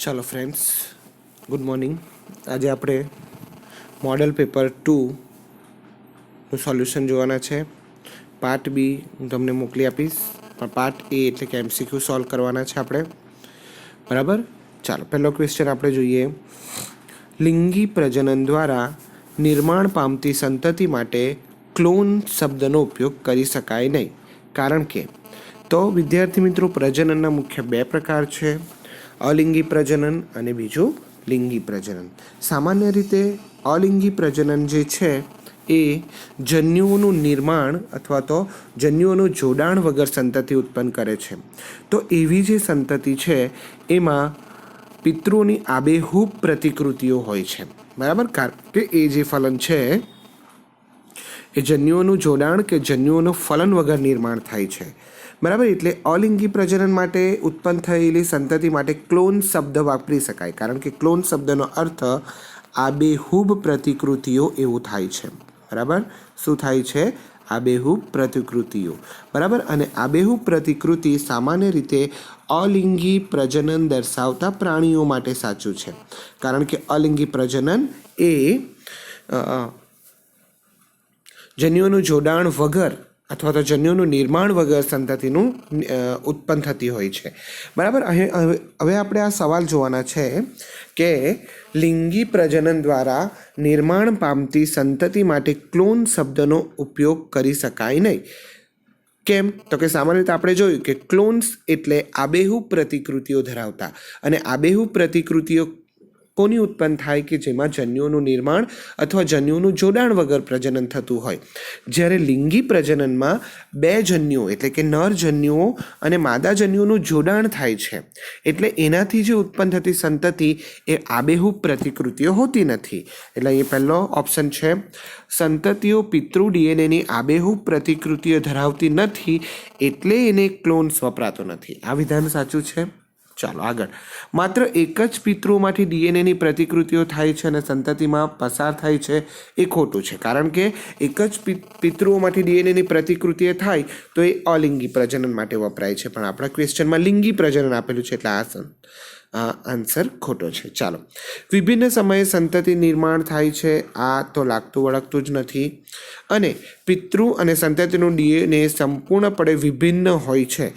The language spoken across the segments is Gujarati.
ચાલો ફ્રેન્ડ્સ, ગુડ મોર્નિંગ. આજે આપણે મોડલ પેપર 2નું સોલ્યુશન જોવાના છે. પાર્ટ બી હું તમને મોકલી આપીશ, પણ પાર્ટ એ એટલે કે MCQ સોલ્વ કરવાના છે આપણે. બરાબર, ચાલો પહેલો ક્વેશ્ચન આપણે જોઈએ. લિંગી પ્રજનન દ્વારા નિર્માણ પામતી સંતતિ માટે ક્લોન શબ્દનો ઉપયોગ કરી શકાય નહીં. કારણ કે તો વિદ્યાર્થી મિત્રો, પ્રજનનના મુખ્ય બે પ્રકાર છે, અલિંગી પ્રજનન અને બીજું લિંગી પ્રજનન. સામાન્ય રીતે અલિંગી પ્રજનન જે છે એ જન્યુઓનું નિર્માણ અથવા તો જન્યુઓનું જોડાણ વગર સંતતિ ઉત્પન્ન કરે છે. તો એવી જે સંતતિ છે એમાં પિતૃઓની આબેહૂબ પ્રતિકૃતિઓ હોય છે. બરાબર, કારણ કે એ જે ફલન છે એ જન્યુઓનું જોડાણ કે જન્યુઓનું ફલન વગર નિર્માણ થાય છે. બરાબર, એટલે અલિંગી પ્રજનન માટે ઉત્પન્ન થયેલી સંતતિ માટે ક્લોન શબ્દ વાપરી શકાય, કારણ કે ક્લોન શબ્દનો અર્થ આબેહૂબ પ્રતિકૃતિઓ એવું થાય છે. બરાબર, શું થાય છે? આબેહૂબ પ્રતિકૃતિઓ. બરાબર, અને આબેહૂબ પ્રતિકૃતિ સામાન્ય રીતે અલિંગી પ્રજનન દર્શાવતા પ્રાણીઓ માટે સાચું છે, કારણ કે અલિંગી પ્રજનન એ જન્યુઓનું જોડાણ વગર અથવા તો જન્યુઓનું નિર્માણ વગર સંતતિનું ઉત્પન્ન થતી હોય છે. બરાબર, હવે આપણે આ સવાલ જોવાના છે કે લિંગી પ્રજનન દ્વારા નિર્માણ પામતી સંતતિ માટે ક્લોન શબ્દનો ઉપયોગ કરી શકાય નહીં. કેમ? તો કે સામાન્ય રીતે આપણે જોયું કે ક્લોન્સ એટલે આબેહૂબ પ્રતિકૃતિઓ ધરાવતા, અને આબેહૂબ પ્રતિકૃતિઓ કોની ઉત્પન્ન થાય કે જેમાં જન્યુઓનું નિર્માણ અથવા જન્યુઓનું જોડાણ વગર પ્રજનન થતું હોય. જ્યારે લિંગી પ્રજનનમાં બે જન્યુઓ એટલે કે નર જન્યુઓ અને માદા જન્યુઓનું જોડાણ થાય છે, એટલે એનાથી જે ઉત્પન્ન થતી સંતતિ એ આબેહૂબ પ્રતિકૃતિઓ હોતી નથી. એટલે અહીં પહેલો ઓપ્શન છે, સંતતિઓ પિતૃ ડીએનએની આબેહૂબ પ્રતિકૃતિઓ ધરાવતી નથી એટલે એને ક્લોન્સ વપરાતો નથી. આ વિધાન સાચું છે. ચાલો આગળ. માત્ર એક જ પિતૃઓમાંથી ડીએનએની પ્રતિકૃતિઓ થાય છે અને સંતતિમાં પસાર થાય છે એ ખોટું છે, કારણ કે એક જ પિતૃઓમાંથી ડીએનએની પ્રતિકૃતિઓ થાય તો એ અલિંગી પ્રજનન માટે વપરાય છે, પણ આપણા ક્વેશ્ચનમાં લિંગી પ્રજનન આપેલું છે, એટલે આ આન્સર ખોટો છે. ચાલો, વિભિન્ન સમયે સંતતિ નિર્માણ થાય છે, આ તો લાગતું વળગતું જ નથી. અને પિતૃ અને સંતતિનું ડીએનએ સંપૂર્ણપણે વિભિન્ન હોય છે,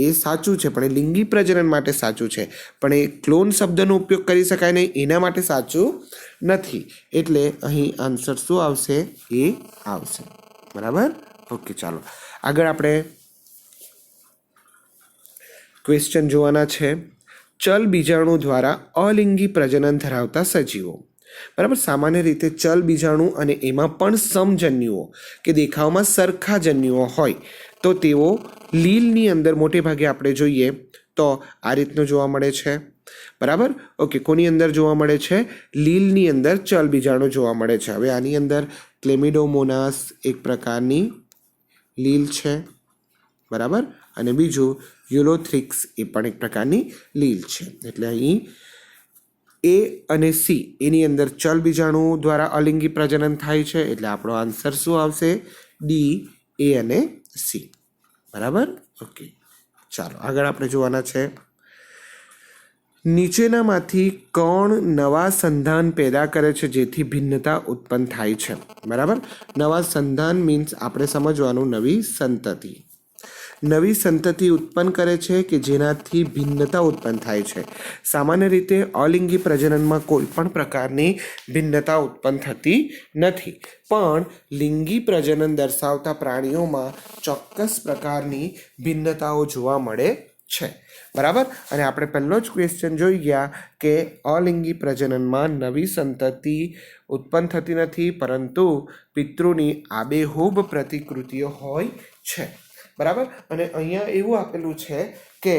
એ સાચું છે, પણ એ લિંગી પ્રજનન માટે સાચું છે, પણ એ ક્લોન શબ્દનો ઉપયોગ કરી શકાય નહીં એના માટે સાચું નથી. એટલે અહીં આન્સર શું આવશે? એ આવશે. બરાબર, ઓકે. ચાલો આગળ આપણે ક્વેશ્ચન જોવાના છે. ચલ બીજાણુ દ્વારા અલિંગી પ્રજનન ધરાવતા સજીવો. બરાબર, સામાન્ય રીતે ચલ બીજાણુ અને એમાં પણ સમજન્યુઓ કે દેખાવમાં સરખા જન્યુઓ હોય તો તેઓ લીલની અંદર મોટે ભાગે આપણે જોઈએ તો આ રીતનું જોવા મળે છે. બરાબર, ઓકે. કોની અંદર જોવા મળે છે? લીલની અંદર ચલ બીજાણુ જોવા મળે છે. હવે આની અંદર ક્લેમિડોમોનાસ એક પ્રકારની લીલ છે. બરાબર, અને બીજું યુલોથ્રિક્સ એ પણ એક પ્રકારની લીલ છે. એટલે અહીં એ અને સી એની અંદર ચલ બીજાણુ દ્વારા અલિંગી પ્રજનન થાય છે, એટલે આપણો આન્સર શું આવશે? ડી, એ અને સી. બરાબર, ઓકે. ચાલો આગળ આપણે જોવાના છે. નીચેનામાંથી કોણ નવા સંધાન પેદા કરે છે જેથી ભિન્નતા ઉત્પન્ન થાય છે? બરાબર, નવા સંધાન મીન્સ આપણે સમજવાનું નવી સંતતિ. નવી સંતતિ ઉત્પન્ન કરે છે કે જેનાથી ભિન્નતા ઉત્પન્ન થાય છે. સામાન્ય રીતે અલિંગી પ્રજનનમાં કોઈ પણ પ્રકારની ભિન્નતા ઉત્પન્ન થતી નથી, પણ લિંગી પ્રજનન દર્શાવતા પ્રાણીઓમાં ચોક્કસ પ્રકારની ભિન્નતાઓ જોવા મળે છે. બરાબર, અને આપણે પહેલો જ ક્વેશ્ચન જોઈ ગયા કે અલિંગી પ્રજનનમાં નવી સંતતિ ઉત્પન્ન થતી નથી, પરંતુ પિતૃની આબેહૂબ પ્રતિકૃતિઓ હોય છે. બરાબર, અને અહીંયા એવું આપેલું છે કે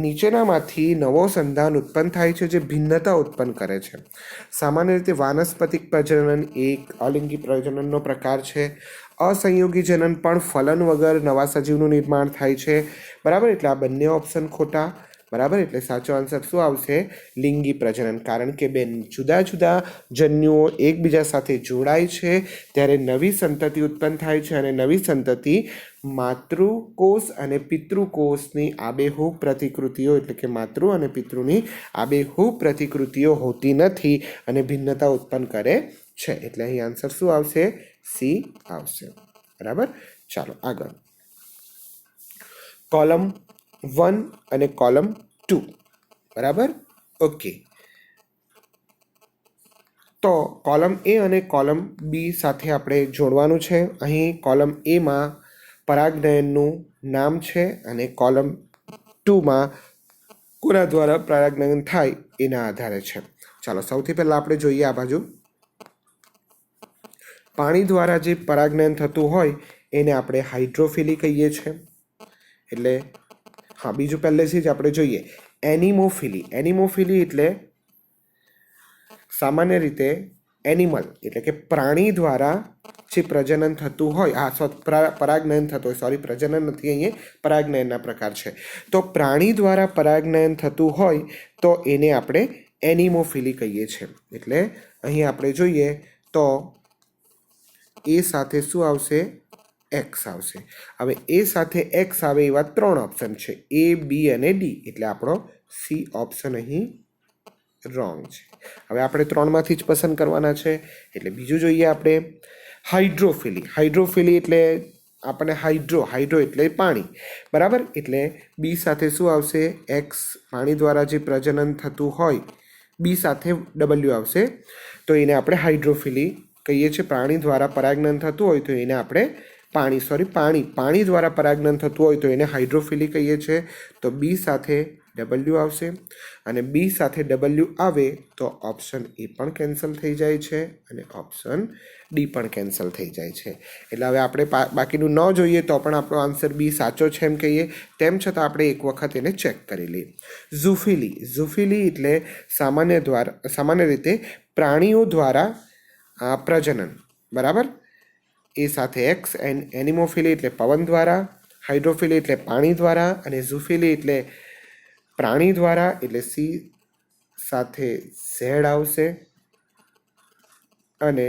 નીચેનામાંથી નવો સંતાન ઉત્પન્ન થાય છે જે ભિન્નતા ઉત્પન્ન કરે છે. સામાન્ય રીતે વાનસ્પતિક પ્રજનન એક અલિંગી પ્રજનનનો પ્રકાર છે. અસંયોગી જનન પણ ફલન વગર નવા સજીવનું નિર્માણ થાય છે. બરાબર, એટલે આ બંને ઓપ્શન ખોટા. બરાબર, એટલે સાચો આન્સર શું આવશે? લિંગી પ્રજનન. કારણ કે બે જુદા જુદા જન્યુઓ એકબીજા સાથે જોડાય છે ત્યારે નવી સંતતિ ઉત્પન્ન થાય છે, અને નવી સંતતિ માતૃકોષ અને પિતૃકોષની આબેહૂબ પ્રતિકૃતિઓ, એટલે કે માતૃ અને પિતૃની આબેહૂબ પ્રતિકૃતિઓ હોતી નથી અને ભિન્નતા ઉત્પન્ન કરે છે. એટલે અહીં આન્સર શું આવશે? સી આવશે. બરાબર, ચાલો આગળ. કોલમ 1 અને કોલમ 2. બરાબર, ઓકે. તો કોલમ એ અને કોલમ બી સાથે આપણે જોડવાનું છે. અહીં કોલમ એમાં પરાગનયનનું નામ છે અને કોલમ 2માં કોના દ્વારા પરાગનયન થાય એના આધારે છે. ચાલો સૌથી પહેલાં આપણે જોઈએ આ બાજુ. પાણી દ્વારા જે પરાગનયન થતું હોય એને આપણે હાઇડ્રોફિલી કહીએ છીએ. એટલે હા, બીજું પહેલેથી જ આપણે જોઈએ એનિમોફિલી. એનિમોફિલી એટલે સામાન્ય રીતે એનિમલ એટલે કે પ્રાણી દ્વારા જે પ્રજનન થતું હોય, પરાગનયન થતું હોય, સોરી પ્રજનન નથી, અહીંયા પરાગનયનના પ્રકાર છે. તો પ્રાણી દ્વારા પરાગનયન થતું હોય તો એને આપણે એનિમોફિલી કહીએ છીએ. એટલે અહીં આપણે જોઈએ તો એ સાથે શું આવશે? એક્સ આવશે. હવે એ સાથે એક્સ આવે એવા 3 ઓપ્શન છે, એ, બી અને ડી. એટલે આપણો સી ઓપ્શન અહીં રોંગ છે. હવે આપણે 3માંથી જ પસંદ કરવાના છે. એટલે બીજું જોઈએ આપણે હાઇડ્રોફિલી. હાઇડ્રોફિલી એટલે આપણને હાઇડ્રો એટલે પાણી. બરાબર, એટલે બી સાથે શું આવશે? એક્સ. પાણી દ્વારા જે પ્રજનન થતું હોય, બી સાથે ડબલ્યુ આવશે, તો એને આપણે હાઇડ્રોફિલી કહીએ છીએ. પ્રાણી દ્વારા પરાગનયન થતું હોય તો એને આપણે પાણી દ્વારા પરાગનયન થતું હોય તો એને હાઇડ્રોફિલી કહીએ છીએ. તો બી સાથે ડબલ્યુ આવશે, અને બી સાથે ડબલ્યુ આવે તો ઓપ્શન એ પણ કેન્સલ થઈ જાય છે અને ઓપ્શન ડી પણ કેન્સલ થઈ જાય છે. એટલે હવે આપણે બાકીનું ન જોઈએ તો પણ આપણો આન્સર બી સાચો છે એમ કહીએ. તેમ છતાં આપણે એક વખત એને ચેક કરી લઈએ. ઝૂફિલી એટલે સામાન્ય રીતે પ્રાણીઓ દ્વારા પ્રજનન. બરાબર, એ સાથે એક્સ. એનિમોફિલી એટલે પવન દ્વારા, હાઇડ્રોફિલી એટલે પાણી દ્વારા, અને ઝૂફિલી એટલે પ્રાણી દ્વારા. એટલે સી સાથે ઝેડ આવશે, અને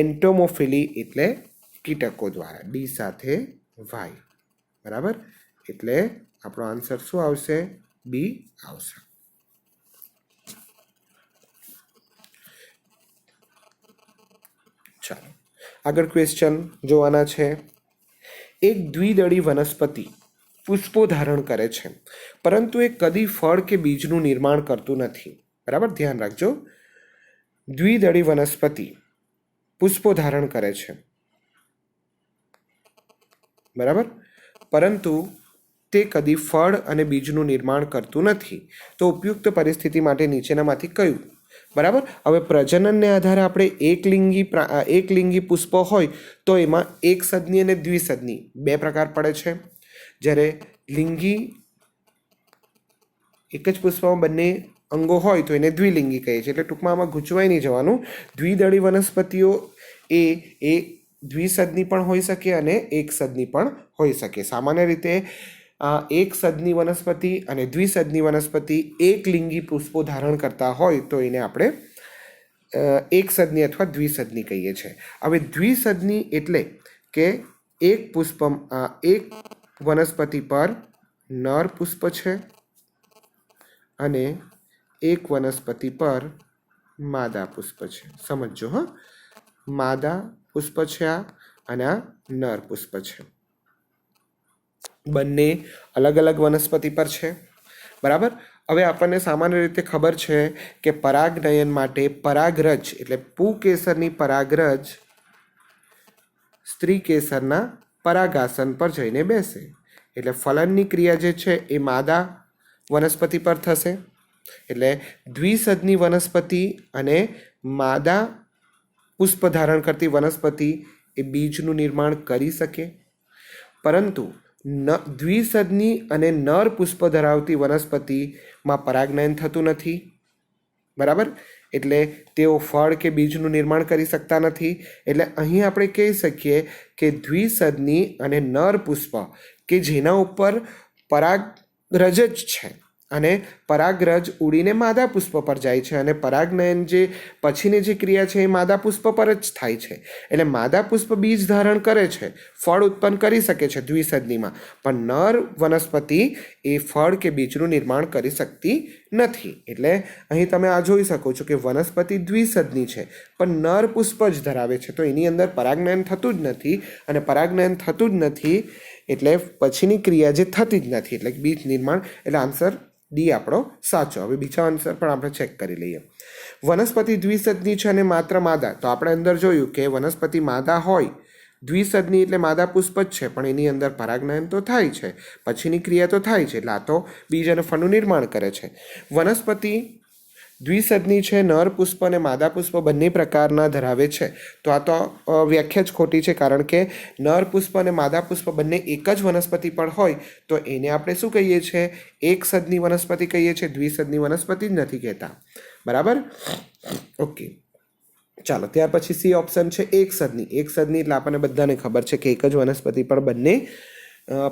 એન્ટોમોફિલી એટલે કીટકો દ્વારા, ડી સાથે વાય. બરાબર, એટલે આપણો આન્સર શું આવશે? બી આવશે. ચાલો આગળ ક્વેશ્ચન જોવાના છે. એક દ્વિદળી વનસ્પતિ પુષ્પો ધારણ કરે છે, પરંતુ એ કદી ફળ કે બીજનું નિર્માણ કરતું નથી. બરાબર, ધ્યાન રાખજો. દ્વિદળી વનસ્પતિ પુષ્પો ધારણ કરે છે, બરાબર, પરંતુ તે કદી ફળ અને બીજનું નિર્માણ કરતું નથી. તો ઉપયુક્ત પરિસ્થિતિ માટે નીચેનામાંથી કયું? બરાબર, હવે પ્રજનનને આધારે આપણે એકલિંગી પુષ્પ હોય તો એમાં એકસદની અને દ્વિસદની 2 પ્રકાર પડે છે. જ્યારે લિંગી એક જ પુષ્પમાં બંને અંગો હોય તો એને દ્વિલિંગી કહીએ છીએ. એટલે ટૂંકમાં આમાં ગૂંચવાઈ નહીં જવાનું. દ્વિદળી વનસ્પતિઓ એ દ્વિસદની પણ હોઈ શકે અને એકસદની પણ હોઈ શકે. સામાન્ય રીતે એકસદની વનસ્પતિ અને દ્વિસદની વનસ્પતિ એકલિંગી પુષ્પો ધારણ કરતા હોય તો એને આપણે એકસદની અથવા દ્વિસદની કહીએ છીએ. હવે દ્વિસદની એટલે કે એક વનસ્પતિ પર નર પુષ્પ છે અને એક વનસ્પતિ પર માદા પુષ્પ છે. સમજો હા, માદા પુષ્પ છે આ, અને આ નર પુષ્પ છે. બંને અલગ અલગ વનસ્પતિ પર છે. બરાબર, હવે આપણને સામાન્ય રીતે ખબર છે કે પરાગનયન માટે પરાગરજ એટલે પુકેસરની પરાગરજ સ્ત્રી કેસરના પરાગાસન પર જઈને બેસે. એટલે ફલનની ક્રિયા જે છે એ માદા વનસ્પતિ પર થશે. એટલે દ્વિસદની વનસ્પતિ અને માદા પુષ્પ ધારણ કરતી વનસ્પતિ એ બીજનું નિર્માણ કરી શકે, પરંતુ દ્વિસદની અને નર પુષ્પ ધરાવતી વનસ્પતિમાં પરાગનયન થતું નથી. બરાબર, એટલે તેઓ ફળ કે બીજનું નિર્માણ કરી શકતા નથી. એટલે અહીં આપણે કહી શકીએ કે દ્વિસદની અને નર પુષ્પ કે જેના ઉપર પરાગરજ જ છે અને પરાગરજ ઉડીને માદા પુષ્પ પર જાય છે અને પરાગનયન જે પછીની જે ક્રિયા છે એ માદા પુષ્પ પર જ થાય છે. એટલે માદા પુષ્પ બીજ ધારણ કરે છે, ફળ ઉત્પન્ન કરી શકે છે દ્વિસદનીમાં, પણ નર વનસ્પતિ એ ફળ કે બીજનું નિર્માણ કરી શકતી નથી. એટલે અહીં તમે આ જોઈ શકો છો કે વનસ્પતિ દ્વિસદની છે પણ નર પુષ્પ જ ધરાવે છે, તો એની અંદર પરાગનયન થતું જ નથી, અને પરાગનયન થતું જ નથી એટલે પછીની ક્રિયા જે થતી જ નથી, એટલે બીજ નિર્માણ. એટલે આન્સર ડી આપણો સાચો. હવે બીજા આન્સર પણ આપણે ચેક કરી લઈએ. વનસ્પતિ દ્વિસદની છે અને માત્ર માદા. તો આપણે અંદર જોયું કે વનસ્પતિ માદા હોય, દ્વિસદની એટલે માદા પુષ્પ જ છે, પણ એની અંદર પરાગનયન તો થાય છે, પછીની ક્રિયા તો થાય છે, એટલે આ તો બીજ અને ફળનું નિર્માણ કરે છે. વનસ્પતિ દ્વિસદની છે, નર પુષ્પ અને માદા પુષ્પ બંને પ્રકારના ધરાવે છે. તો આ તો વ્યાખ્યા જ ખોટી છે, કારણ કે નર પુષ્પ અને માદા પુષ્પ બંને એક જ વનસ્પતિ પર હોય તો એને આપણે શું કહીએ છીએ? એક સદની વનસ્પતિ કહીએ છીએ, દ્વિસદની વનસ્પતિ જ નથી કહેતા. બરાબર? ઓકે, ચાલો ત્યાર પછી સી ઓપ્શન છે એક સદની. એક સદની એટલે આપણને બધાને ખબર છે કે એક જ વનસ્પતિ પર બંને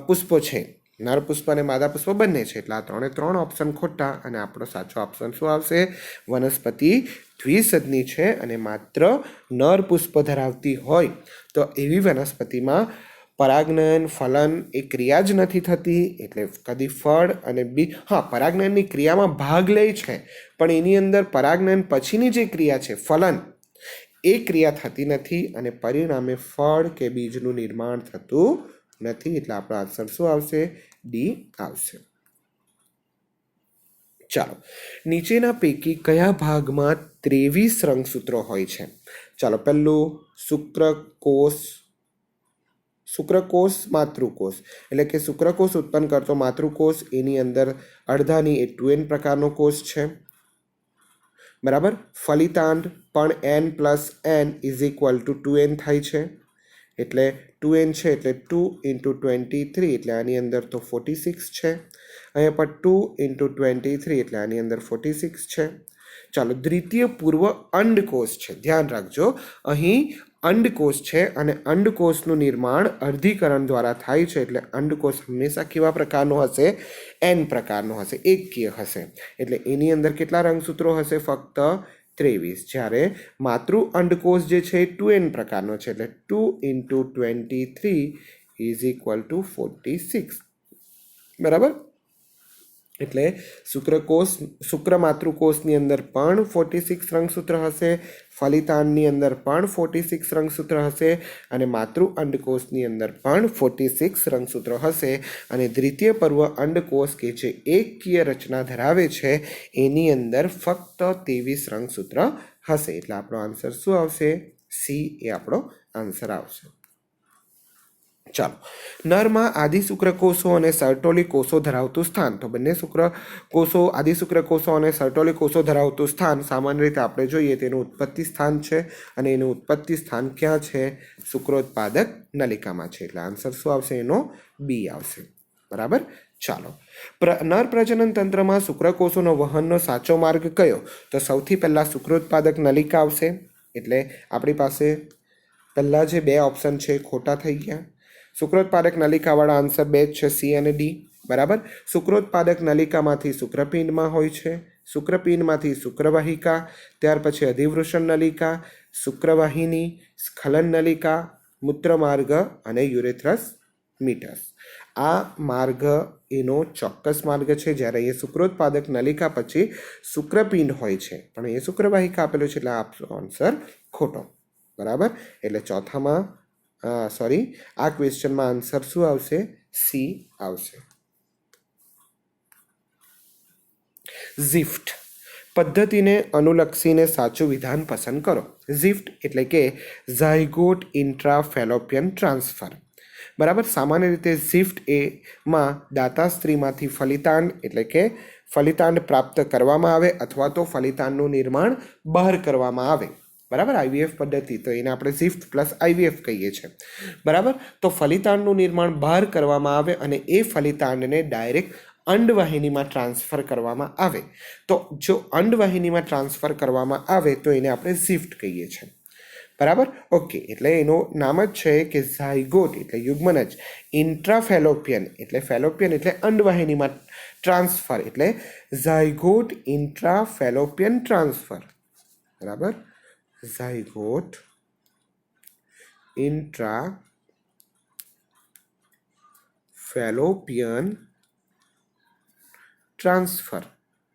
પુષ્પો છે, નર પુષ્પ અને માદા પુષ્પ બંને છે, એટલે આ ત્રણ ઓપ્શન ખોટા, અને આપણો સાચો ઓપ્શન શું આવશે? વનસ્પતિ દ્વિસદની છે અને માત્ર નર પુષ્પ ધરાવતી હોય તો એવી વનસ્પતિમાં પરાગનયન ફલન એ ક્રિયા જ નથી થતી, એટલે કદી ફળ અને બીજ, હા પરાગનયનની ક્રિયામાં ભાગ લે છે પણ એની અંદર પરાગનયન પછીની જે ક્રિયા છે ફલન, એ ક્રિયા થતી નથી અને પરિણામે ફળ કે બીજનું નિર્માણ થતું નથી. એટલે આપણો આન્સર શું આવશે? ડી આવશે. ચાલો, નીચેના પૈકી કયા ભાગમાં 23 રંગસૂત્રો હોય છે? ચાલો, પહેલું શુક્રકોષ માતૃકોષ, એટલે કે શુક્રકોષ ઉત્પન્ન કરતો માતૃકોષ, એની અંદર અડધાની એ 2n પ્રકારનો કોષ છે. બરાબર? ફલિતાંડ પણ n+n = 2n થાય છે, એટલે 2n છે એટલે 2 × 23, એટલે આની અંદર તો 46 છે. અહીંયા પણ 2 × 23 એટલે આની અંદર 46 છે. ચાલો, દ્વિતીય પૂર્વ અંડકોષ છે. ધ્યાન રાખજો, અહીં અંડકોષ છે અને અંડકોષનું નિર્માણ અર્ધીકરણ દ્વારા થાય છે, એટલે અંડકોષ હંમેશા કેવા પ્રકારનો હશે? n પ્રકારનો હશે, એકકીય હશે. એટલે એની અંદર કેટલા રંગસૂત્રો હશે? ફક્ત 23. જ્યારે માતૃ અંડકોષ જે છે 2n પ્રકારનો છે, એટલે 2 × 23 = 46. બરાબર? એટલે શુક્ર માતૃકોષની અંદર પણ 46 રંગસૂત્ર હશે, ફલિતાંડની અંદર પણ 46 રંગસૂત્ર હશે, અને માતૃ અંડકોષની અંદર પણ 46 રંગસૂત્ર હશે. અને દ્વિતીય પૂર્વ અંડકોષ કે જે એકકીય રચના ધરાવે છે એની અંદર ફક્ત 23 રંગસૂત્ર હશે. એટલે આપણો આન્સર શું આવશે? સી એ આપણો આન્સર આવશે. ચાલો, નરમાં આદિશુક્રકોષો અને સર્ટોલી કોષો ધરાવતું સ્થાન. તો બંને શુક્રકોષો, આદિશુક્રકોષો અને સર્ટોલી કોષો ધરાવતું સ્થાન સામાન્ય રીતે આપણે જોઈએ તેનું ઉત્પત્તિ સ્થાન છે, અને એનું ઉત્પત્તિ સ્થાન ક્યાં છે? શુક્રોત્પાદક નલિકામાં છે. એટલે આન્સર શું આવશે? એનો બી આવશે. બરાબર? ચાલો, નર પ્રજનન તંત્રમાં શુક્રકોષોનો વહનનો સાચો માર્ગ કયો? તો સૌથી પહેલાં શુક્રોત્પાદક નલિકા આવશે, એટલે આપણી પાસે પહેલાં જે બે ઓપ્શન છે ખોટા થઈ ગયા. શુક્રોત્પાદક નલિકાવાળા આન્સર બે જ છે, સી અને ડી. બરાબર? શુક્રોત્પાદક નલિકામાંથી શુક્રપિંડમાં હોય છે, શુક્રપિંડમાંથી શુક્રવાહિકા, ત્યાર પછી અધિવૃષણ નલિકા, શુક્રવાહિની, સ્ખલન નલિકા, મૂત્રમાર્ગ અને યુરેથ્રસ મીટસ. આ માર્ગ એનો ચોક્કસ માર્ગ છે, જ્યારે એ શુક્રોત્પાદક નલિકા પછી શુક્રપિંડ હોય છે પણ એ શુક્રવાહિકા આપેલું છે, એટલે આ આન્સર ખોટો. બરાબર? એટલે ચોથામાં આ ક્વેશ્ચનમાં આન્સર શું આવશે? સી આવશે. ઝિફ્ટ પદ્ધતિને અનુલક્ષીને સાચું વિધાન પસંદ કરો. ઝિફ્ટ એટલે કે ઝાયગોટ ઇન્ટ્રાફેલોપિયન ટ્રાન્સફર. બરાબર? સામાન્ય રીતે ઝિફ્ટ એમાં દાતા સ્ત્રીમાંથી ફલિતાંડ એટલે કે ફલિતાંડ પ્રાપ્ત કરવામાં આવે અથવા તો ફલિતાંડનું નિર્માણ બહાર કરવામાં આવે. બરાબર? IVF પદ્ધતિ, તો એને આપણે ઝિફ્ટ પ્લસ IVF કહીએ છીએ. બરાબર? તો ફલિતાંડનું નિર્માણ બહાર કરવામાં આવે અને એ ફલિતાંડને ડાયરેક્ટ અંડવાહિનીમાં ટ્રાન્સફર કરવામાં આવે. તો જો અંડવાહિનીમાં ટ્રાન્સફર કરવામાં આવે તો એને આપણે ઝિફ્ટ કહીએ છીએ. બરાબર. ઓકે, એટલે એનું નામ જ છે કે ઝાયગોટ એટલે યુગ્મનજ, ઇન્ટ્રાફેલોપિયન એટલે ફેલોપિયન એટલે અંડવાહિનીમાં, ટ્રાન્સફર એટલે ઝાયગોટ ઇન્ટ્રાફેલોપિયન ટ્રાન્સફર. બરાબર, ઝાયગોટ ઇન્ટ્રા ફેલોપિયન ટ્રાન્સફર.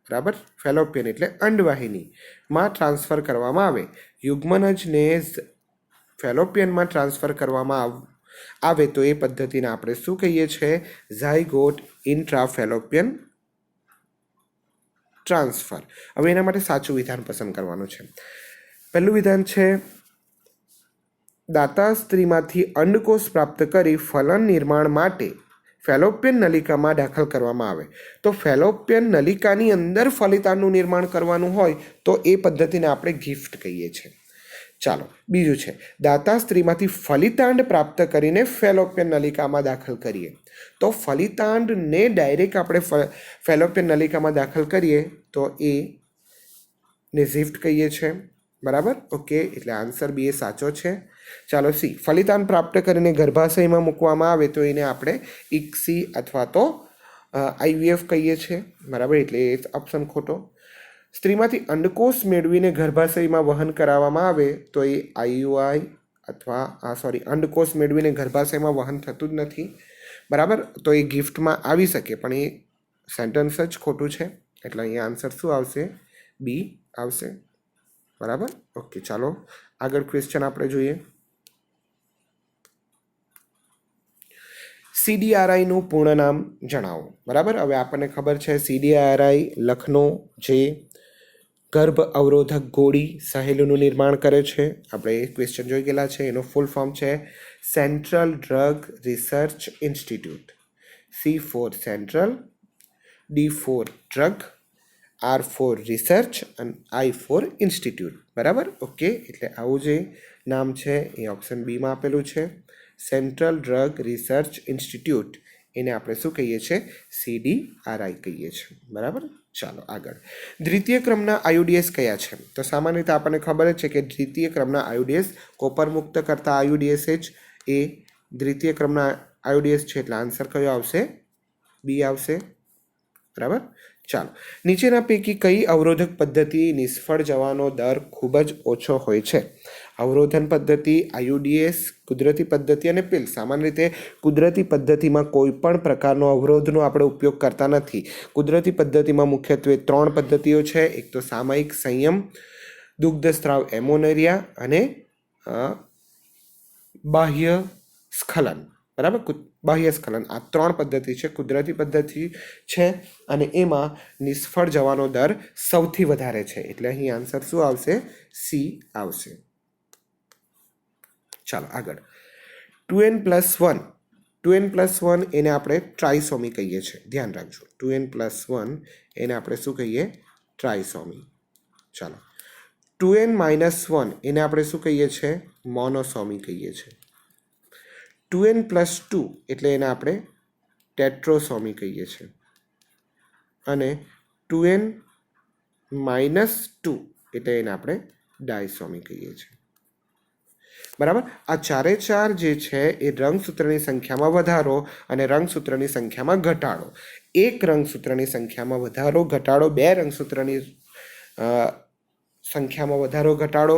બરાબર, ફેલોપિયન એટલે અંડવાહિનીમાં ટ્રાન્સફર કરવામાં આવે. યુગ્મનજને ફેલોપિયનમાં ટ્રાન્સફર કરવામાં આવે તો એ પદ્ધતિને આપણે શું કહીએ છીએ? Zygote intrafallopian transfer. હવે એના માટે સાચું વિધાન પસંદ કરવાનું છે. પહેલું વિધાન છે, દાતા સ્ત્રીમાંથી અંડકોષ પ્રાપ્ત કરી ફલન નિર્માણ માટે ફેલોપિયન નલિકામાં દાખલ કરવામાં આવે. તો ફેલોપિયન નલિકાની અંદર ફલિતાંડનું નિર્માણ કરવાનું હોય તો એ પદ્ધતિને આપણે ગિફ્ટ કહીએ છીએ. ચાલો, બીજું છે, દાતા સ્ત્રીમાંથી ફલિતાંડ પ્રાપ્ત કરીને ફેલોપિયન નલિકામાં દાખલ કરીએ. તો ફલિતાંડને ડાયરેક્ટ આપણે ફેલોપિયન નલિકામાં દાખલ કરીએ તો એ ને ગિફ્ટ કહીએ છીએ. બરાબર, ઓકે, એટલે આન્સર બી એ સાચો છે. ચાલો, સી, ફલિતાંડ પ્રાપ્ત કરીને ગર્ભાશયમાં મૂકવામાં આવે તો એને આપણે ઇક્સી અથવા તો આઈવીએફ કહીએ છીએ. બરાબર, એટલે એ ઓપ્શન ખોટો. સ્ત્રીમાંથી અંડકોષ મેળવીને ગર્ભાશયમાં વહન કરાવવામાં આવે તો એ આઈયુઆઈ અથવા અંડકોષ મેળવીને ગર્ભાશયમાં વહન થતું જ નથી. બરાબર, તો એ ગિફ્ટમાં આવી શકે પણ એ સેન્ટેન્સ જ ખોટું છે. એટલે અહીંયા આન્સર શું આવશે? બી આવશે. બરાબર, ઓકે, ચાલો આગળ ક્વેશ્ચન આપણે જોઈએ. CDRIનું પૂર્ણ નામ જણાવો. બરાબર, હવે આપણને ખબર છે CDRI લખનો જે ગર્ભ અવરોધક ગોળી સહેલુનું નિર્માણ કરે છે. આપણે એ ક્વેશ્ચન જોઈ ગયેલા છે. એનો ફૂલ ફોર્મ છે central drug research institute. C for central, D for drug, R for research અને I ફોર ઇન્સ્ટિટ્યૂટ. બરાબર, ઓકે, એટલે આવું જે નામ છે એ ઓપ્શન બીમાં આપેલું છે. સેન્ટ્રલ ડ્રગ રિસર્ચ ઇન્સ્ટિટ્યૂટ એને આપણે શું કહીએ છીએ? CDRI કહીએ છીએ. બરાબર, ચાલો આગળ. દ્વિતીય ક્રમના આયુડીએસ કયા છે? તો સામાન્ય રીતે આપણને ખબર જ છે કે દ્વિતીય ક્રમના આયુડીએસ કોપર મુક્ત કરતા આયુડીએસ એ દ્વિતીય ક્રમના આયુડીએસ છે. એટલે આન્સર કયો આવશે? બી આવશે. બરાબર, ચાલો. નીચેના પૈકી કઈ અવરોધક પદ્ધતિ નિષ્ફળ જવાનો દર ખૂબ જ ઓછો હોય છે? અવરોધન પદ્ધતિ, આયુડીએસ, કુદરતી પદ્ધતિ અને પિલ. સામાન્ય રીતે કુદરતી પદ્ધતિમાં કોઈ પણ પ્રકારનો અવરોધનો આપણે ઉપયોગ કરતા નથી. કુદરતી પદ્ધતિમાં મુખ્યત્વે 3 પદ્ધતિઓ છે. એક તો સામયિક સંયમ, દુગ્ધસ્ત્રાવ એમોનેરિયા અને બાહ્ય સ્ખલન. બરાબર, બાહ્ય સ્ખલન. આ 3 પદ્ધતિ છે, કુદરતી પદ્ધતિ છે અને એમાં નિષ્ફળ જવાનો દર સૌથી વધારે છે. એટલે અહીં આન્સર શું આવશે? સી આવશે. ચાલો આગળ. 2n+1 એને આપણે ટ્રાઇસોમી કહીએ છીએ. ધ્યાન રાખજો, 2n+1 એને આપણે શું કહીએ? ટ્રાઇસોમી. ચાલો, 2n-1 એને આપણે શું કહીએ છીએ? મોનોસોમી કહીએ છીએ. 2n+2 એટલે એને આપણે ટેટ્રોસોમી કહીએ છીએ. અને 2n-2 એટલે એને આપણે ડાયસોમી કહીએ છીએ. બરાબર, આ ચારે ચાર જે છે એ રંગસૂત્રની સંખ્યામાં વધારો અને રંગસૂત્રની સંખ્યામાં ઘટાડો. એક રંગસૂત્રની સંખ્યામાં વધારો ઘટાડો, 2 રંગસૂત્રની સંખ્યામાં વધારો ઘટાડો,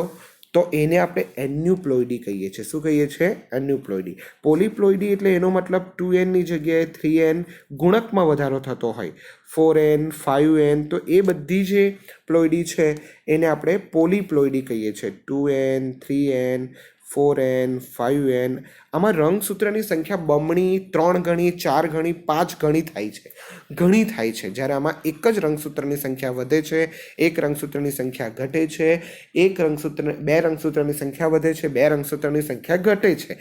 તો એને આપણે એન્યુપ્લોઇડી કહીએ છીએ. શું કહીએ છીએ? એન્યુપ્લોઇડી. પોલીપ્લોઇડી એટલે એનો મતલબ 2n ની જગ્યાએ 3n ગુણકમાં વધારો થતો હોય, 4n 5n, તો એ બધી જે પ્લોઇડી છે એને આપણે પોલીપ્લોઇડી કહીએ છીએ. 2n 3n 4n 5n. આમાં રંગસૂત્રની સંખ્યા બમણી, 3 ગણી, 4 ગણી, 5 ગણી થાય છે, ઘણી થાય છે. જ્યારે આમાં એક જ રંગસૂત્રની સંખ્યા વધે છે, એક રંગસૂત્રની સંખ્યા ઘટે છે, 2 રંગસૂત્રની સંખ્યા વધે છે, 2 રંગસૂત્રની સંખ્યા ઘટે છે.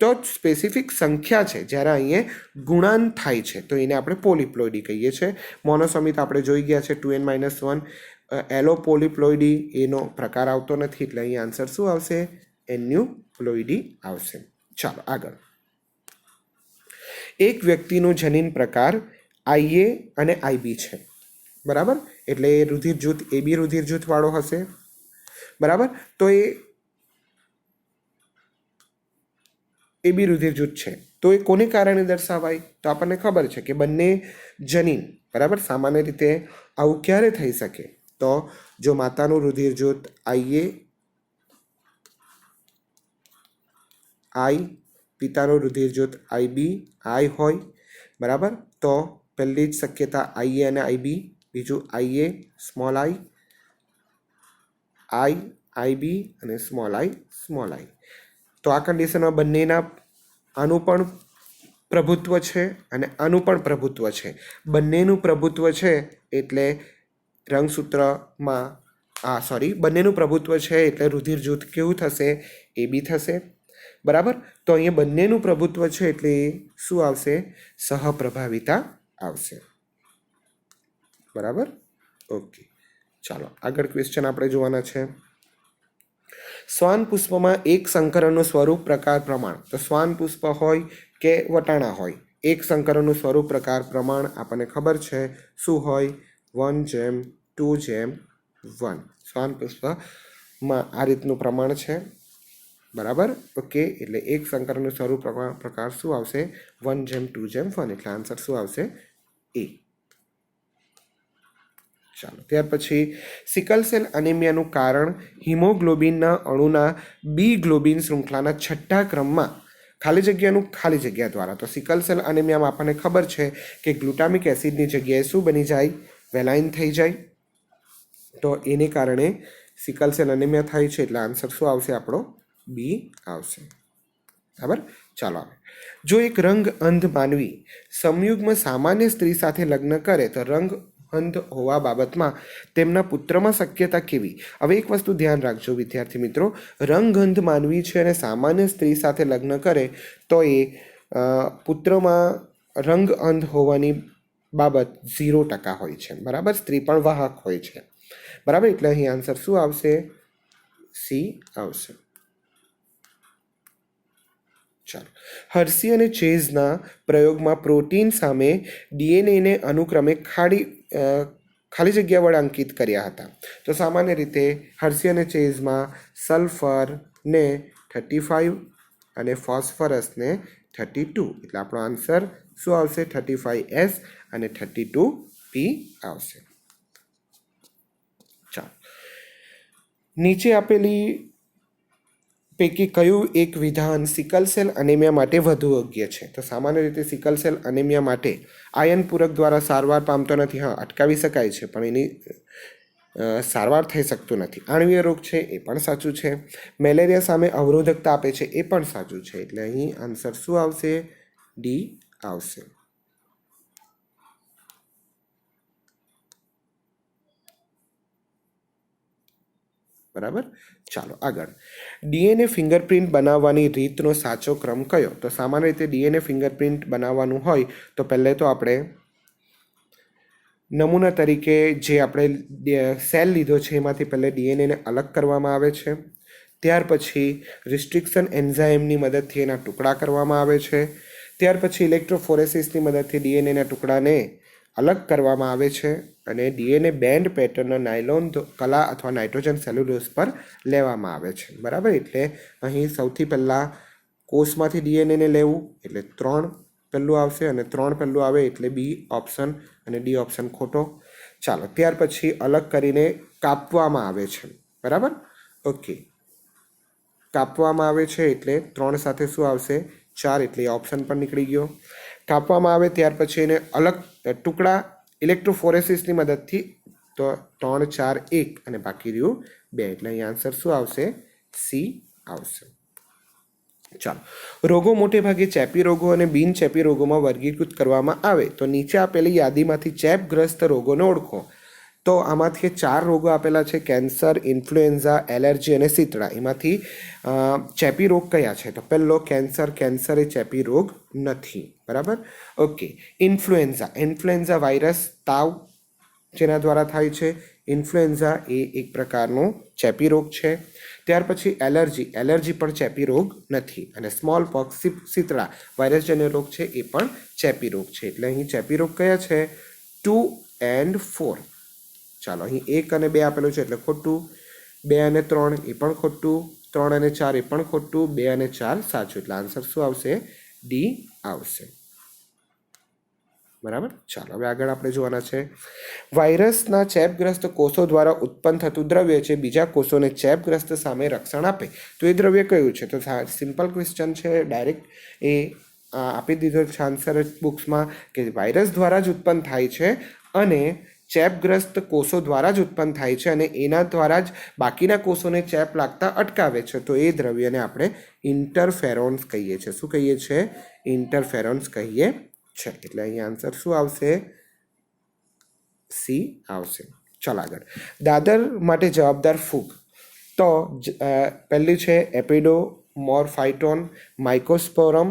તો સ્પેસિફિક સંખ્યા છે, જ્યારે અહીંયા ગુણાંક થાય છે તો એને આપણે પોલીપ્લોઇડી કહીએ છીએ. મોનોસોમી તો આપણે જોઈ ગયા છે 2n-1. એલો પોલીપ્લોઇડી એનો પ્રકાર આવતો નથી, એટલે અહીં આન્સર શું આવશે? એન્યુપ્લોઇડી આવશે. ચાલો આગળ. એક વ્યક્તિનું જનીન પ્રકાર IA અને IB છે. બરાબર, એટલે એ રુધિર જૂથ AB રુધિર જૂથ વાળો હશે. બરાબર, તો એ એ બી રુધિર જૂથ છે. તો એ કોને કારણે દર્શાવાય? તો આપણને ખબર છે કે બંને જનીન, બરાબર. સામાન્ય રીતે આવું ક્યારે થઈ શકે? તો જો માતાનું રુધિર જૂથ આઈએ આઈ, પિતાનું રુધિર જૂથ આઈબી આઈ હોય, બરાબર. તો પહેલી જ શક્યતા આઈએ અને આઈબી, બીજું આઈએ સ્મોલ આઈ, આઈબી અને સ્મોલ આઈ. તો આ કન્ડિશનમાં બંનેના આનું પણ પ્રભુત્વ છે અને આનું પણ પ્રભુત્વ છે. બંનેનું પ્રભુત્વ છે એટલે રંગસૂત્રમાં બંનેનું પ્રભુત્વ છે એટલે રુધિર જૂથ કેવું થશે? એ બી થશે, બરાબર. તો અહીંયા બંનેનું પ્રભુત્વ છે એટલે શું આવશે? સહપ્રભાવિતા આવશે, બરાબર. ઓકે, ચાલો આગળ ક્વેશ્ચન આપણે જોવાના છે. શ્વાન પુષ્પમાં એક સંકરણનું સ્વરૂપ, પ્રકાર, પ્રમાણ. તો શ્વાન પુષ્પ હોય કે વટાણા હોય, એક સંકરણનું સ્વરૂપ, પ્રકાર, પ્રમાણ આપણને ખબર છે શું હોય? 1:2:1. શ્વાન પુષ્પમાં આ રીતનું પ્રમાણ છે, બરાબર. ઓકે, એટલે એક સંકરણનું સ્વરૂપ, પ્રકાર શું આવશે? 1:2:1. એટલે આન્સર શું આવશે? એ. ચાલો, ત્યાર પછી સિકલ સેલ એનિમિયાનું કારણ હિમોગ્લોબિનના અણુના બી ગ્લોબિન શૃંખલાના છઠ્ઠા ક્રમમાં ખાલી જગ્યા દ્વારા. તો સિકલ સેલ એનિમિયામાં આપણને ખબર છે કે ગ્લુટામિક એસિડની જગ્યાએ શું બની જાય? વેલાઇન થઈ જાય. તો એને કારણે સિકલ સેલ એનિમિયા થાય છે એટલે આન્સર શું આવશે આપણો? બી આવશે, બરાબર. ચાલો આવે. જો એક રંગ અંધ માનવી સંયુગ્મ સામાન્ય સ્ત્રી સાથે લગ્ન કરે તો રંગ અંધ હોવા બાબતમાં તેમના પુત્રમાં શક્યતા કેવી? હવે એક વસ્તુ ધ્યાન રાખજો વિદ્યાર્થી મિત્રો, રંગઅંધ માનવી છે અને સામાન્ય સ્ત્રી સાથે લગ્ન કરે તો એ પુત્રમાં રંગ અંધ હોવાની બાબત 0% હોય છે, બરાબર. સ્ત્રી પણ વાહક હોય છે, બરાબર. એટલે અહીં આન્સર શું આવશે? સી આવશે. ચાલો, હર્સી અને ચેઝના પ્રયોગમાં પ્રોટીન સામે ડીએનએને અનુક્રમે ખાલી જગ્યા વડે અંકિત કર્યા હતા. તો સામાન્ય રીતે હર્સી અને ચેઝમાં સલ્ફરને 35 અને ફોસ્ફરસને 32. એટલે આપણો આન્સર શું આવશે? 35S અને 32P આવશે. ચાલો, નીચે આપેલી પૈકી કયું એક વિધાન સિકલ સેલ એનિમિયા માટે વધુ યોગ્ય છે? તો સામાન્ય રીતે સિકલ સેલ એનિમિયા માટે આયન પૂરક દ્વારા સારવાર પામતો નથી. હા, અટકાવી શકાય છે પણ એની સારવાર થઈ શકતું નથી. આણ્વીય રોગ છે એ પણ સાચું છે. મેલેરિયા સામે અવરોધકતા આપે છે એ પણ સાચું છે. એટલે અહીં આન્સર શું આવશે? ડી આવશે, બરાબર. ચાલો આગળ. ડીએનએ ફિંગરપ્રિન્ટ બનાવવાની રીતનો સાચો ક્રમ કયો? તો સામાન્ય રીતે ડીએનએ ફિંગરપ્રિન્ટ બનાવવાનું હોય તો પહેલે તો આપણે નમૂના તરીકે જે આપણે સેલ લીધો છે એમાંથી પહેલે ડીએનએને અલગ કરવામાં આવે છે. ત્યાર પછી રિસ્ટ્રિક્શન એન્ઝાઇમની મદદથી એના ટુકડા કરવામાં આવે છે. ત્યાર પછી ઇલેક્ટ્રોફોરેસિસની મદદથી ડીએનએના ટુકડાને અલગ કરવામાં આવે છે અને ડીએનએ બેન્ડ પેટર્ન નાયલોન કલા અથવા નાઇટ્રોજન સેલ્યુલોઝ પર લેવામાં આવે છે, બરાબર. એટલે અહીં સૌથી પહેલાં કોષમાંથી ડીએનએને લેવું એટલે 3 પહેલું આવશે અને 3 પહેલું આવે એટલે બી ઓપ્શન અને ડી ઓપ્શન ખોટો. ચાલો, ત્યાર પછી અલગ કરીને કાપવામાં આવે છે, બરાબર. ઓકે, કાપવામાં આવે છે એટલે 3 સાથે શું આવશે? 4. એટલે ઓપ્શન પણ નીકળી ગયો. કાપવામાં આવે ત્યાર પછી એને અલગ ટુકડા ઇલેક્ટ્રોફોરેસિસની મદદથી તો 3, 4, 1 અને બાકી રહ્યું 2. એટલે અહીં આન્સર શું આવશે? સી આવશે. ચાલો, રોગો મોટે ભાગે ચેપી રોગો અને બિનચેપી રોગોમાં વર્ગીકૃત કરવામાં આવે તો નીચે આપેલી યાદીમાંથી ચેપગ્રસ્ત રોગોને ઓળખો. તો આમાંથી 4 રોગો આપેલા છે: કેન્સર, ઇન્ફ્લુએન્ઝા, એલર્જી અને શીતળા. એમાંથી ચેપી રોગ કયા છે? તો પહેલો કેન્સર એ ચેપી રોગ નથી, બરાબર. ઓકે, ઇન્ફ્લુએન્ઝા વાયરસ, તાવ જેના દ્વારા થાય છે. ઇન્ફ્લુએન્ઝા એ એક પ્રકારનો ચેપી રોગ છે. ત્યાર પછી એલર્જી પણ ચેપી રોગ નથી. અને સ્મોલ પોક્સ, શીતળા વાયરસજન્ય રોગ છે એ પણ ચેપી રોગ છે. એટલે અહીં ચેપી રોગ કયા છે? 2 and 4. ચાલો, અહીં 1 અને 2 આપેલું છે એટલે ખોટું. 2 અને 3 એ પણ ખોટું. 3 અને 4 એ પણ ખોટું, 2 અને 4 સાચું. એટલે આન્સર શું આવશે? ડી આવશે. બરાબર. ચાલો હવે આગળ આપણે જોવાના છે. વાયરસના ચેપગ્રસ્ત કોષો દ્વારા ઉત્પન્ન થતું દ્રવ્ય છે બીજા કોષોને ચેપગ્રસ્ત સામે રક્ષણ આપે, તો એ દ્રવ્ય કયું છે? તો સિમ્પલ ક્વેશ્ચન છે, ડાયરેક્ટ એ આપી દીધો છે આન્સર બુક્સમાં કે વાયરસ દ્વારા જ ઉત્પન્ન થાય છે અને ચેપગ્રસ્ત કોષો દ્વારા જ ઉત્પન્ન થાય છે અને એના દ્વારા જ બાકીના કોષોને ચેપ લાગતા અટકાવે છે. તો એ દ્રવ્યને આપણે ઇન્ટરફેરોન્સ કહીએ છીએ. શું કહીએ છીએ? ઇન્ટરફેરોન્સ કહીએ છે. એટલે અહીંયા આન્સર શું આવશે? સી આવશે. ચાલો આગળ. દાદર માટે જવાબદાર ફૂગ તો પહેલી છે એપિડોમોર્ફાઇટોન, માઇકોસ્પોરમ,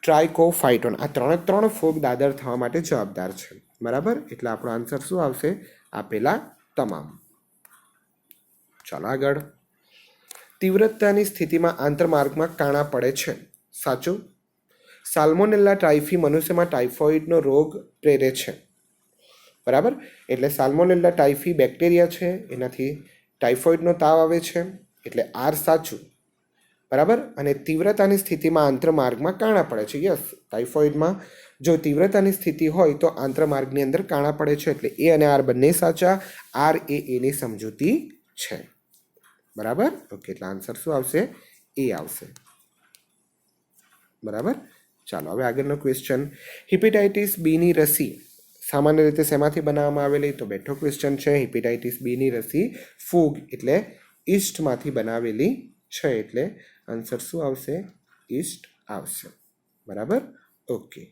ટ્રાઇકોફાઇટોન. આ ત્રણ ફૂગ દાદર થવા માટે જવાબદાર છે. બરાબર. એટલે આપણો આન્સર શું આવશે? આપેલા તમામ. ચાલો આગળ. તીવ્રતાની સ્થિતિમાં આંતરમાર્ગમાં કાણા પડે છે. સાચું. સાલ્મોનેલા ટાઇફી મનુષ્યમાં ટાઇફોઇડનો રોગ પ્રેરે છે. બરાબર. એટલે સાલ્મોનેલા ટાઇફી બેક્ટેરિયા છે, એનાથી ટાઇફોઇડનો તાવ આવે છે. એટલે આર સાચું. બરાબર. અને તીવ્રતાની સ્થિતિમાં આંતરમાર્ગમાં કાણા પડે છે. યસ, ટાઇફોઇડમાં જો તીવ્રતાની સ્થિતિ હોય તો આંતરમાર્ગની અંદર કાણા પડે છે. એટલે એ અને આર બંને સાચા. આર એ એની સમજૂતી છે. બરાબર. ઓકે. એટલે આન્સર શું આવશે? એ આવશે. બરાબર. ચાલો હવે આગળનો ક્વેશ્ચન. હિપેટાઇટિસ બીની રસી સામાન્ય રીતે શેમાંથી બનાવવામાં આવેલી? તો બેઠો ક્વેશ્ચન છે. હિપેટાઇટિસ બીની રસી ફૂગ એટલે ઈસ્ટમાંથી બનાવેલી છે. એટલે આન્સર શું આવશે? ઈસ્ટ આવશે. બરાબર. ઓકે.